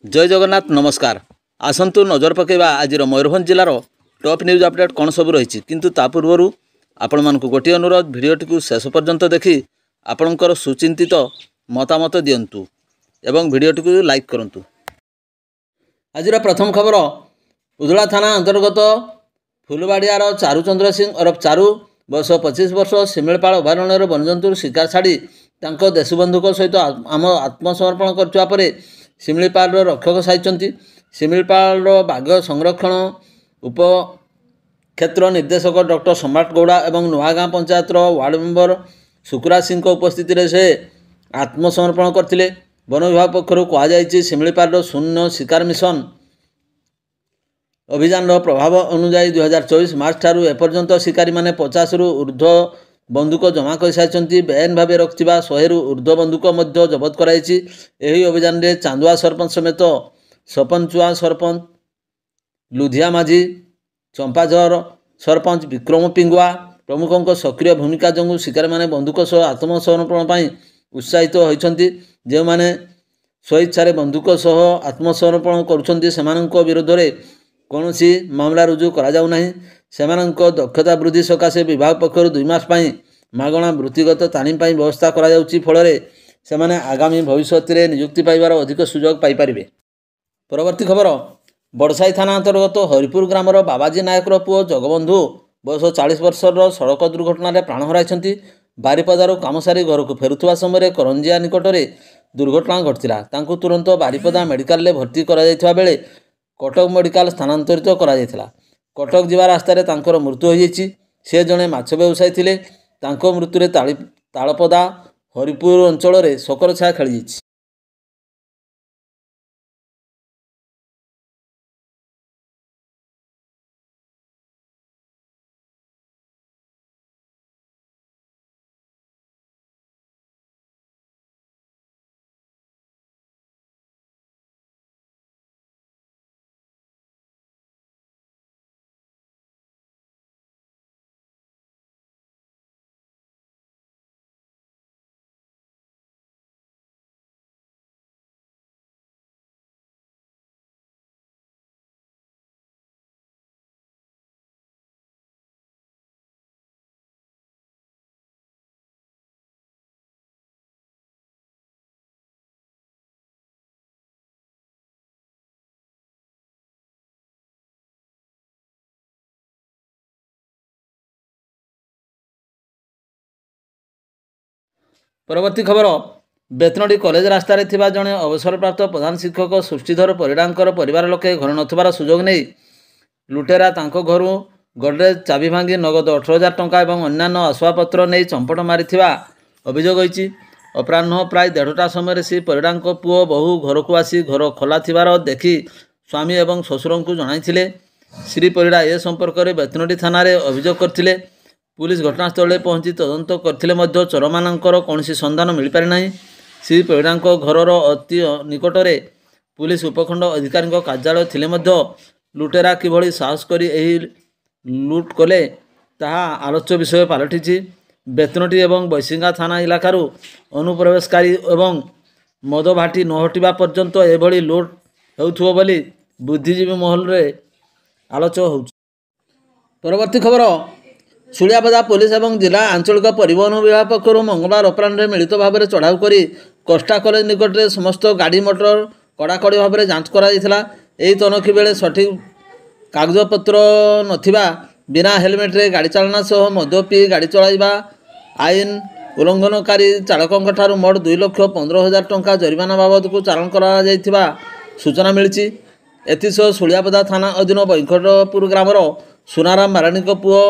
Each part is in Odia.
जय जगन्नाथ नमस्कार। आसंतु नजर पकेबा आज मयूरभंज जिलार टॉप न्यूज अपडेट कौन सब रही किंतु ता पूर्व आपण मानक गोटे अनुरोध भिडियोटी को शेष पर्यंत देखि आपणकर सुचिंतित मतामत दियंतु एवं भिडियोटी को लाइक करंतु। आज प्रथम खबर उदला थाना अंतर्गत फुलबाड़ियार चारुचंद्र सिंह अरफ चारू बयस 25 वर्ष शिमिलपाल अभयारण्य वन्यजंतु शिकार छाड़ी देशबंधुक सहित आम आत्मसमर्पण कर शिमिलपाल रक्षक साइंट शिमिलपाल बाघ संरक्षण उप क्षेत्र निर्देशक डॉक्टर सम्राट गौड़ा और नुआगाँ पंचायतर वार्ड मेंबर सुकुराज सिंह उपस्थित से आत्मसमर्पण करते। वन विभाग पक्षर कहुई शिमिलपाल शून्य शिकार मिशन अभियान प्रभाव अनुजाई 2024 मार्च ठारू एपर्यंत शिकारी माने 50 रु ऊर्ध्व बंदूक जमा कर सारी बेआईन भाव रखा 100 रु ऊर्ध्व बंदूक जबत कराई। एही अभियान रे चांदुआ सरपंच समेत सपंचुआ सरपंच लुधिया माझी चंपाझर सरपंच विक्रम पिंगुआ प्रमुखों सक्रिय भूमिका जो शिकारी माने बंदूक सह आत्मसमर्पण उत्साहित होती। जो माने स्वेच्छा बंदूक सह आत्मसमर्पण कर विरोध में कौन मामला रुजु करा दक्षता वृद्धि सकाशे विभाग पक्षर 2 मास मागणा वृत्तिगत तालीम व्यवस्था करा फल से आगामी भविष्य में नियुक्ति पाइबार अधिक सुजोग पाइपारे। परवर्ती खबर बड़साई थाना अंतर्गत हरिपुर ग्रामर बाबाजी नायकर पुओ जगबंधु बयस 40 वर्षर सड़क दुर्घटन प्राण हराई। बारिपदारू काम सारी घर को फेरुवा समय करंजिया निकट में दुर्घटना घटता तुरंत बारिपदा मेडिकल में भर्ती करा बेले कटक मेडिकल स्थानांतरित करा कटक जीवा रास्तार मृत्यु हो से जड़े माछ व्यवसायी थे। मृत्यु तालपदा हरिपुर अंचल में शोकर छाया खेली। परवर्ती खबर बेतनडी कॉलेज रास्तार जड़े अवसरप्राप्त प्रधान शिक्षक सृष्टिधर परिडांकर परिवार लोके घर नथिबार सुजोग नहीं लुटेरा घर गडरेज चाबी भांगी नगद 18,000 टंका और अन्यान्य आसवाबपत्र नहीं चंपट मारी अभियोग होती। अपराह प्राय 1:30 समय श्री परिडा पुओ बहु घर को आसी घर खोला थिबार देखि स्वामी और शशुर को जणाई। श्री परिडा ए संपर्क में बेतनडी थाना अभियोग करथिले। पुलिस घटनास्थल पहुंची तदंत करथिले चोर मानकर कौन संधान मिल पारि नाही। श्री परिडा घरर अति निकट में पुलिस उपखंड अधिकारी कार्यालय थिले लुटेरा किभली साहस करी एही लुट कले ताहा आलोच्य विषय पलटि। बेतनटी एवं बैसिंगा थाना इलाकारु अनुप्रवेशकारी एवं मद भाटी न हटिबा पर्यंत एभली लुट हेउथुबो बोली बुद्धिजीवी महल रे आलोच होउछ। परवर्ती खबर सुलियापदा पुलिस और जिला आंचलिक परिवहन विभाग पक्षर मंगलवार अपराह मिलित भाव में चढ़ाऊ कर कोस्टा कॉलेज निकट में समस्त गाड़ी मोटर कड़ाकड़ी भाव में जांच करा तनखी बेले सठिक कागजपत्र नथिबा बिना हेलमेट रे गाड़ी चालना सह मद पी गाड़ी चलाइबा आईन उल्लंघनकारी चालकों मोट 2,15,000 टंका जरिमाना बाबद को चालान करा सूचना मिली। एसह सुलियापदा थाना अधीन बैंकटपुर ग्रामर सुनाराम माराणी पुओ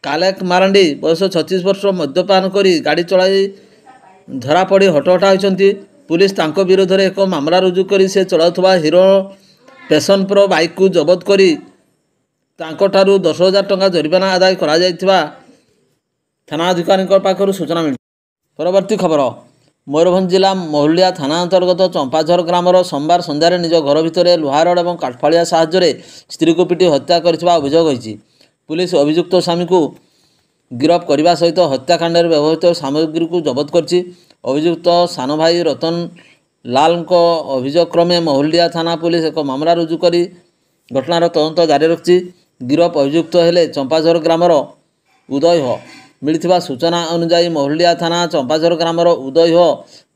कालेक मारांडी बयस 36 वर्ष मद्यपान करी गाड़ी चलाई धरा पड़ी हटहटा होती। पुलिस तांको विरोध में एक मामला रुजु करी से चलाउथबा हीरो पैशन प्रो बाइक को जबत करी तांको ठारू 10,000 टंका जरिमाना आदाय करा जायथिबा थाना अधिकारी पाखर सूचना मिली। परवर्ती खबर मयूरभंज जिला महुलिया थाना अंतर्गत चंपाझर ग्रामर सोमवार संध्यारे निज घर भितर लुहा रड और काठफाड़िया साहाय्य स्त्री को पिटी हत्या करथिबा अभियोग होईछि। पुलिस अभियुक्त स्वामी को गिरफ करने सहित हत्याकांड व्यवहृत सामग्री को जबत कर। अभियुक्त सान भाई रतन ଲାଲଙ୍କ ଅଭିଯୋଗ କ୍ରମେ ମହୁଲଡ଼ିହା ଥାନା ପୁଲିସ ଏକ ମାମଲା ରୁଜୁ କରି ଘଟଣାର ତଦନ୍ତ ଜାରି ରଖିଛି। ଗିରଫ ଅଭିଯୁକ୍ତ ହେଲେ ଚମ୍ପାଝର ଗ୍ରାମର ଉଦୟ ହୋ। ମିଳିଥିବା ସୂଚନା ଅନୁଯାୟୀ ମହୁଲଡ଼ିହା ଥାନା ଚମ୍ପାଝର ଗ୍ରାମର ଉଦୟ ହୋ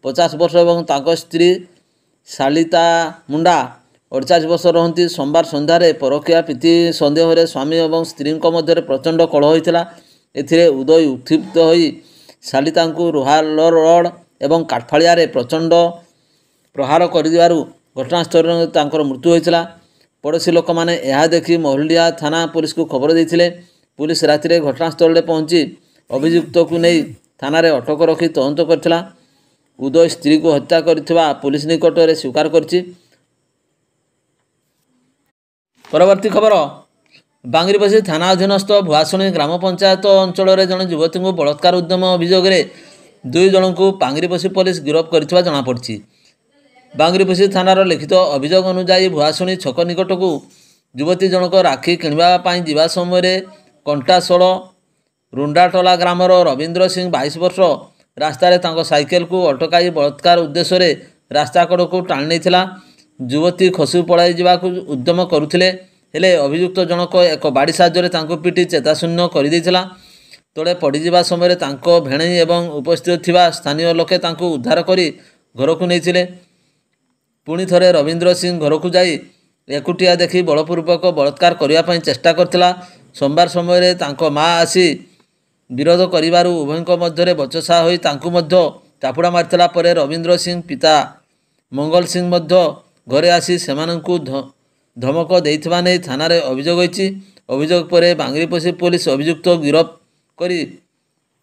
50 ବର୍ଷ ଏବଂ ତାଙ୍କ ସ୍ତ୍ରୀ ଶାଳିତା ମୁଣ୍ଡା 48 ବର୍ଷ ରହନ୍ତି। ସୋମବାର ସନ୍ଧ୍ୟାରେ ପରକୀୟା ପ୍ରୀତି ସନ୍ଦେହରେ ସ୍ୱାମୀ ଏବଂ ସ୍ତ୍ରୀଙ୍କ ମଧ୍ୟରେ ପ୍ରଚଣ୍ଡ କଳହ ହୋଇଥିଲା। ଏଥିରେ ଉଦୟ ଉତ୍କ୍ଷିପ୍ତ ହୋଇ ଶାଳିତାଙ୍କୁ ଲୁହା ରଡ୍ ଏବଂ କାଠଫାଳିଆରେ ପ୍ରଚଣ୍ଡ ପ୍ରହାର କରିଦେବାରୁ ଘଟଣାସ୍ଥଳରେ ତାଙ୍କର ମୃତ୍ୟୁ ହୋଇଥିଲା। ପଡ଼ୋଶୀ ଲୋକମାନେ ଏହା ଦେଖି ମହୁଲଡ଼ିହା ଥାନା ପୁଲିସକୁ ଖବର ଦେଇଥିଲେ। ପୁଲିସ ରାତିରେ ଘଟଣାସ୍ଥଳରେ ପହଞ୍ଚି ଅଭିଯୁକ୍ତକୁ ନେଇ ଥାନାରେ ଅଟକ ରଖି ତଦନ୍ତ କରିଥିଲା। ଉଦୟ ସ୍ତ୍ରୀକୁ ହତ୍ୟା କରିଥିବା ପୁଲିସ ନିକଟରେ ସ୍ୱୀକାର କରିଛି। ପରବର୍ତ୍ତୀ ଖବର, ବାଙ୍ଗିରିପୋଷି ଥାନା ଅଧୀନସ୍ଥ ଭୁଆଶୁଣୀ ଗ୍ରାମ ପଞ୍ଚାୟତ ଅଞ୍ଚଳରେ ଜଣେ ଯୁବତୀଙ୍କୁ ବଳାତ୍କାର ଉଦ୍ୟମ ଅଭିଯୋଗରେ 2 ଜଣଙ୍କୁ ବାଙ୍ଗିରିପୋଷି ପୋଲିସ ଗିରଫ କରିଥିବା ଜଣାପଡ଼ିଛି। ବାଙ୍ଗିରିପୋଷି ଥାନାର ଲିଖିତ ଅଭିଯୋଗ ଅନୁଯାୟୀ ଭୁଆଶୁଣୀ ଛକ ନିକଟକୁ ଯୁବତୀ ଜଣକ ରାକ୍ଷୀ କିଣିବା ପାଇଁ ଯିବା ସମୟରେ କଣ୍ଟାଶୋଳ ରୁଣ୍ଡାଟୋଲା ଗ୍ରାମର ରବୀନ୍ଦ୍ର ସିଂ 22 ବର୍ଷ ରାସ୍ତାରେ ତାଙ୍କ ସାଇକେଲକୁ ଅଟକାଇ ବଳାତ୍କାର ଉଦ୍ଦେଶ୍ୟରେ ରାସ୍ତା କଡ଼କୁ ଟାଣି ନେଇଥିଲା। ଯୁବତୀ ଖସି ପଳାଇ ଯିବାକୁ ଉଦ୍ୟମ କରୁଥିଲେ, ହେଲେ ଅଭିଯୁକ୍ତ ଜଣକ ଏକ ବାଡ଼ି ସାହାଯ୍ୟରେ ତାଙ୍କୁ ପିଟି ଚେତାଶୂନ୍ୟ କରିଦେଇଥିଲା। ତଳେ ପଡ଼ିଯିବା ସମୟରେ ତାଙ୍କ ଭେଣେଇ ଏବଂ ଉପସ୍ଥିତ ଥିବା ସ୍ଥାନୀୟ ଲୋକେ ତାଙ୍କୁ ଉଦ୍ଧାର କରି ଘରକୁ ନେଇଥିଲେ। ପୁଣି ଥରେ ରବୀନ୍ଦ୍ର ସିଂ ଘରକୁ ଯାଇ ଏକୁଟିଆ ଦେଖି ବଳପୂର୍ବକ ବଳାତ୍କାର କରିବା ପାଇଁ ଚେଷ୍ଟା କରିଥିଲା। ସୋମବାର ସମୟରେ ତାଙ୍କ ମା ଆସି ବିରୋଧ କରିବାରୁ ଉଭୟଙ୍କ ମଧ୍ୟରେ ବଚସା ହୋଇ ତାଙ୍କୁ ମଧ୍ୟ ଚାପୁଡ଼ା ମାରିଥିଲା। ପରେ ରବୀନ୍ଦ୍ର ସିଂ ପିତା ମଙ୍ଗଲ ସିଂ ମଧ୍ୟ ଘରେ ଆସି ସେମାନଙ୍କୁ ଧମକ ଦେଇଥିବା ନେଇ ଥାନାରେ ଅଭିଯୋଗ ହୋଇଛି। ଅଭିଯୋଗ ପରେ ବାଙ୍ଗିରିପୋଷି ପୋଲିସ ଅଭିଯୁକ୍ତ ଗିରଫ କରି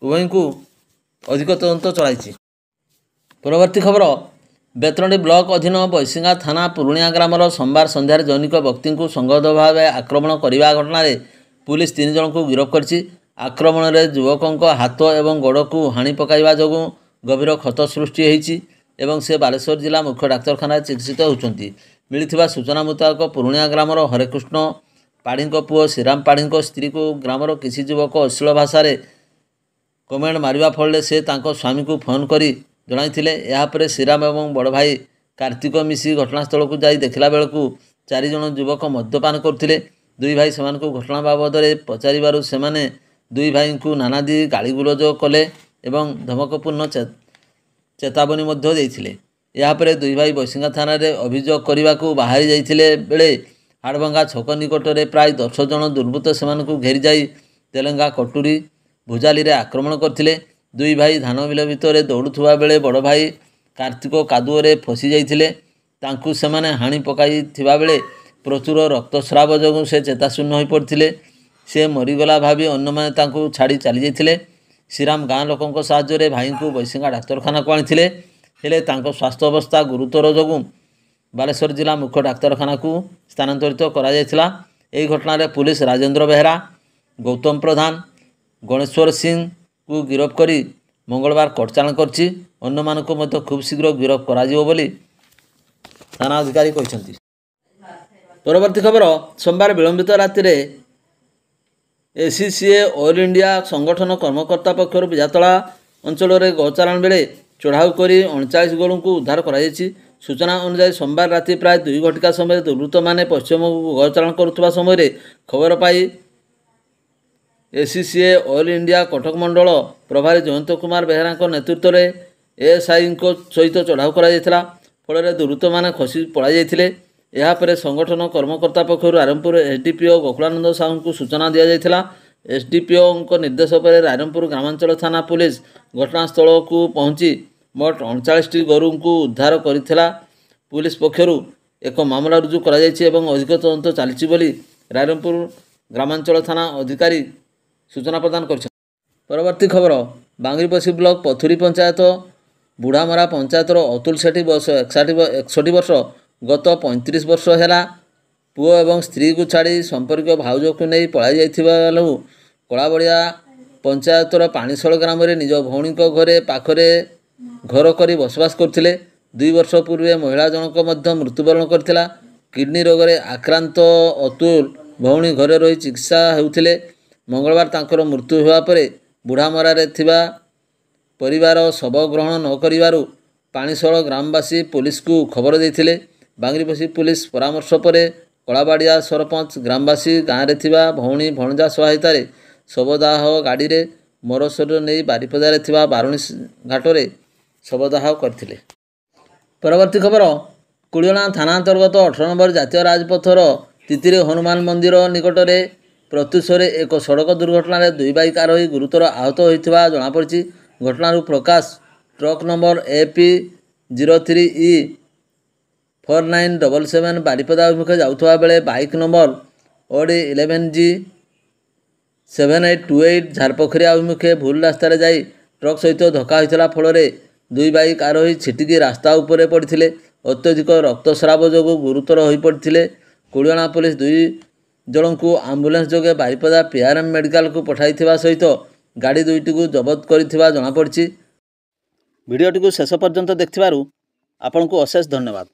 ଉଭୟଙ୍କୁ ଅଧିକ ତଦନ୍ତ ଚଳାଇଛି। ପରବର୍ତ୍ତୀ ଖବର, ବେତନଟୀ ବ୍ଲକ ଅଧୀନ ବୈଶିଙ୍ଗା ଥାନା ପୁରୁଣିଆ ଗ୍ରାମର ସୋମବାର ସନ୍ଧ୍ୟାରେ ଜନୈକ ବ୍ୟକ୍ତିଙ୍କୁ ସଂଘବଦ୍ଧ ଭାବେ ଆକ୍ରମଣ କରିବା ଘଟଣାରେ ପୁଲିସ 3 ଜଣଙ୍କୁ ଗିରଫ କରିଛି। ଆକ୍ରମଣରେ ଯୁବକଙ୍କ ହାତ ଏବଂ ଗୋଡ଼କୁ ହାଣି ପକାଇବା ଯୋଗୁଁ ଗଭୀର କ୍ଷତ ସୃଷ୍ଟି ହୋଇଛି ଏବଂ ସେ ବାଲେଶ୍ୱର ଜିଲ୍ଲା ମୁଖ୍ୟ ଡାକ୍ତରଖାନାରେ ଚିକିତ୍ସିତ ହେଉଛନ୍ତି। ମିଳିଥିବା ସୂଚନା ମୁତାବକ ପୁରୁଣିଆ ଗ୍ରାମର ହରେକୃଷ୍ଣ ପାଢ଼ୀଙ୍କ ପୁଅ ଶ୍ରୀରାମ ପାଢ଼ୀଙ୍କ ସ୍ତ୍ରୀକୁ ଗ୍ରାମର କିଛି ଯୁବକ ଅଶ୍ଳୀଳ ଭାଷାରେ କମେଣ୍ଟ ମାରିବା ଫଳରେ ସେ ତାଙ୍କ ସ୍ୱାମୀଙ୍କୁ ଫୋନ୍ କରି ଜଣାଇଥିଲେ। ଏହାପରେ ଶ୍ରୀରାମ ଏବଂ ବଡ଼ ଭାଇ କାର୍ତ୍ତିକ ମିଶି ଘଟଣାସ୍ଥଳକୁ ଯାଇ ଦେଖିଲା ବେଳକୁ 4 ଜଣ ଯୁବକ ମଦ୍ୟପାନ କରୁଥିଲେ। 2 ଭାଇ ସେମାନଙ୍କୁ ଘଟଣା ବାବଦରେ ପଚାରିବାରୁ ସେମାନେ 2 ଭାଇଙ୍କୁ ନାନାଦି ଗାଳିଗୁଲଜ କଲେ ଏବଂ ଧମକପୂର୍ଣ୍ଣ ଚେତାବନୀ ମଧ୍ୟ ଦେଇଥିଲେ। ଏହାପରେ 2 ଭାଇ ବୈଶିଙ୍ଗା ଥାନାରେ ଅଭିଯୋଗ କରିବାକୁ ବାହାରି ଯାଇଥିଲେ ବେଳେ ହାଡ଼ଭଙ୍ଗା ଛକ ନିକଟରେ ପ୍ରାୟ 10 ଜଣ ଦୁର୍ବୃତ୍ତ ସେମାନଙ୍କୁ ଘେରିଯାଇ ତେଲେଙ୍ଗା କଟୁରୀ ଭୁଜାଲିରେ ଆକ୍ରମଣ କରିଥିଲେ। 2 ଭାଇ ଧାନ ବିଲ ଭିତରେ ଦୌଡ଼ୁଥିବା ବେଳେ ବଡ଼ ଭାଇ କାର୍ତ୍ତିକ କାଦୁଅରେ ଫସି ଯାଇଥିଲେ। ତାଙ୍କୁ ସେମାନେ ହାଣି ପକାଇଥିବା ବେଳେ ପ୍ରଚୁର ରକ୍ତସ୍ରାବ ଯୋଗୁଁ ସେ ଚେତାଶୂନ୍ୟ ହୋଇପଡ଼ିଥିଲେ। ସେ ମରିଗଲା ଭାବି ଅନ୍ୟମାନେ ତାଙ୍କୁ ଛାଡ଼ି ଚାଲିଯାଇଥିଲେ। ଶ୍ରୀରାମ ଗାଁ ଲୋକଙ୍କ ସାହାଯ୍ୟରେ ଭାଇଙ୍କୁ ବୈଶିଙ୍ଗା ଡାକ୍ତରଖାନାକୁ ଆଣିଥିଲେ, ହେଲେ ତାଙ୍କ ସ୍ୱାସ୍ଥ୍ୟ ଅବସ୍ଥା ଗୁରୁତର ଯୋଗୁଁ ବାଲେଶ୍ୱର ଜିଲ୍ଲା ମୁଖ୍ୟ ଡାକ୍ତରଖାନାକୁ ସ୍ଥାନାନ୍ତରିତ କରାଯାଇଥିଲା। ଏହି ଘଟଣାରେ ପୁଲିସ ରାଜେନ୍ଦ୍ର ବେହେରା, ଗୌତମ ପ୍ରଧାନ, ଗଣେଶ୍ୱର ସିଂଙ୍କୁ ଗିରଫ କରି ମଙ୍ଗଳବାର କୋର୍ଟ ଚାଲାଣ କରିଛି। ଅନ୍ୟମାନଙ୍କୁ ମଧ୍ୟ ଖୁବ୍ ଶୀଘ୍ର ଗିରଫ କରାଯିବ ବୋଲି ଥାନା ଅଧିକାରୀ କହିଛନ୍ତି। ପରବର୍ତ୍ତୀ ଖବର, ସୋମବାର ବିଳମ୍ବିତ ରାତିରେ ACCA ଅଲ୍ ଇଣ୍ଡିଆ ସଂଗଠନ କର୍ମକର୍ତ୍ତା ପକ୍ଷରୁ ବିଜାତଳା ଅଞ୍ଚଳରେ ଗୋଚାଲାଣ ବେଳେ ଚଢ଼ାଉ କରି 39 ଗୋରୁଙ୍କୁ ଉଦ୍ଧାର କରାଯାଇଛି। ସୂଚନା ଅନୁଯାୟୀ ସୋମବାର ରାତି ପ୍ରାୟ 2 ଘଟିକା ସମୟରେ ଦୁର୍ବୃତ୍ତମାନେ ପଶ୍ଚିମବଙ୍ଗକୁ ଗୋଚାଲାଣ କରୁଥିବା ସମୟରେ ଖବର ପାଇ ACCA ଅଲ୍ ଇଣ୍ଡିଆ କଟକ ମଣ୍ଡଳ ପ୍ରଭାରୀ ଜୟନ୍ତ କୁମାର ବେହେରାଙ୍କ ନେତୃତ୍ୱରେ ASIଙ୍କ ସହିତ ଚଢ଼ାଉ କରାଯାଇଥିଲା। ଫଳରେ ଦୁର୍ବୃତ୍ତମାନେ ଖସି ପଳାଇଯାଇଥିଲେ। ଏହାପରେ ସଂଗଠନ କର୍ମକର୍ତ୍ତା ପକ୍ଷରୁ ରାଇରଙ୍ଗପୁର SDPO ଗୋକୁଳାନନ୍ଦ ସାହୁଙ୍କୁ ସୂଚନା ଦିଆଯାଇଥିଲା। SDPOଙ୍କ ନିର୍ଦ୍ଦେଶ ପରେ ରାଇରଙ୍ଗପୁର ଗ୍ରାମାଞ୍ଚଳ ଥାନା ପୁଲିସ ଘଟଣାସ୍ଥଳକୁ ପହଞ୍ଚି ମୋଟ 39ଟି ଗୋରୁଙ୍କୁ ଉଦ୍ଧାର କରିଥିଲା। ପୁଲିସ ପକ୍ଷରୁ ଏକ ମାମଲା ରୁଜୁ କରାଯାଇଛି ଏବଂ ଅଧିକ ତଦନ୍ତ ଚାଲିଛି ବୋଲି ରାଇରଙ୍ଗପୁର ଗ୍ରାମାଞ୍ଚଳ ଥାନା ଅଧିକାରୀ ସୂଚନା ପ୍ରଦାନ କରିଛନ୍ତି। ପରବର୍ତ୍ତୀ ଖବର, ବାଙ୍ଗିରିପୋଷି ବ୍ଲକ ପଥୁରୀ ପଞ୍ଚାୟତ ବୁଢ଼ାମରା ପଞ୍ଚାୟତର ଅତୁଲ ସେଠୀ ବୟସ 61 ବର୍ଷ ଗତ 35 ବର୍ଷ ହେଲା ପୁଅ ଏବଂ ସ୍ତ୍ରୀକୁ ଛାଡ଼ି ସମ୍ପର୍କୀୟ ଭାଉଜକୁ ନେଇ ପଳାଇ ଯାଇଥିବା ବେଳୁ କଳାବଳିଆ ପଞ୍ଚାୟତର ପାଣିଶୋଳ ଗ୍ରାମରେ ନିଜ ଭଉଣୀଙ୍କ ଘରେ ପାଖରେ ଘର କରି ବସବାସ କରୁଥିଲେ। 2 ବର୍ଷ ପୂର୍ବେ ମହିଳା ଜଣକ ମଧ୍ୟ ମୃତ୍ୟୁବରଣ କରିଥିଲା। କିଡ଼ନୀ ରୋଗରେ ଆକ୍ରାନ୍ତ ଅତୁଲ ଭଉଣୀ ଘରେ ରହି ଚିକିତ୍ସା ହେଉଥିଲେ। ମଙ୍ଗଳବାର ତାଙ୍କର ମୃତ୍ୟୁ ହେବା ପରେ ବୁଢ଼ାମରାରେ ଥିବା ପରିବାର ଶବ ଗ୍ରହଣ ନ କରିବାରୁ ପାଣିଶୋଳ ଗ୍ରାମବାସୀ ପୁଲିସକୁ ଖବର ଦେଇଥିଲେ। ବାଙ୍ଗିରିପୋଷି ପୁଲିସ ପରାମର୍ଶ ପରେ କଳାବାଡ଼ିଆ ସରପଞ୍ଚ ଗ୍ରାମବାସୀ ଗାଁରେ ଥିବା ଭଉଣୀ ଭଣଜା ସହାୟତାରେ ଶବଦାହ ଗାଡ଼ିରେ ମର ଶରୀର ନେଇ ବାରିପଦାରେ ଥିବା ବାରୁଣୀ ଘାଟରେ ଶବଦାହ କରିଥିଲେ। ପରବର୍ତ୍ତୀ ଖବର, କୁଡ଼ିଅଣା ଥାନା ଅନ୍ତର୍ଗତ 18 ନମ୍ବର ଜାତୀୟ ରାଜପଥର ତିତିରି ହନୁମାନ ମନ୍ଦିର ନିକଟରେ ପ୍ରତ୍ୟୁଷରେ ଏକ ସଡ଼କ ଦୁର୍ଘଟଣାରେ 2 ବାଇକ୍ ଆରୋହୀ ଗୁରୁତର ଆହତ ହୋଇଥିବା ଜଣାପଡ଼ିଛି। ଘଟଣାରୁ ପ୍ରକାଶ ଟ୍ରକ୍ ନମ୍ବର AP03E 4977 ବାରିପଦା ଅଭିମୁଖେ ଯାଉଥିବା ବେଳେ bike number OD 11G 7828 Jharpokharia ଅଭିମୁଖେ ଭୁଲ ରାସ୍ତାରେ ଯାଇ ଟ୍ରକ୍ ସହିତ ଧକ୍କା ହୋଇଥିଲା। ଫଳରେ 2 ବାଇକ୍ ଆରୋହୀ ଛିଟିକି ରାସ୍ତା ଉପରେ ପଡ଼ିଥିଲେ। ଅତ୍ୟଧିକ ରକ୍ତସ୍ରାବ ଯୋଗୁଁ ଗୁରୁତର ହୋଇପଡ଼ିଥିଲେ। କୁଡ଼ିଅଣା ପୁଲିସ 2 ଜଣଙ୍କୁ ଆମ୍ବୁଲାନ୍ସ ଯୋଗେ ବାରିପଦା PRM ମେଡିକାଲକୁ ପଠାଇଥିବା ସହିତ ଗାଡ଼ି 2ଟିକୁ ଜବତ କରିଥିବା ଜଣାପଡ଼ିଛି। ଭିଡ଼ିଓଟିକୁ ଶେଷ ପର୍ଯ୍ୟନ୍ତ ଦେଖିଥିବାରୁ ଆପଣଙ୍କୁ ଅଶେଷ ଧନ୍ୟବାଦ।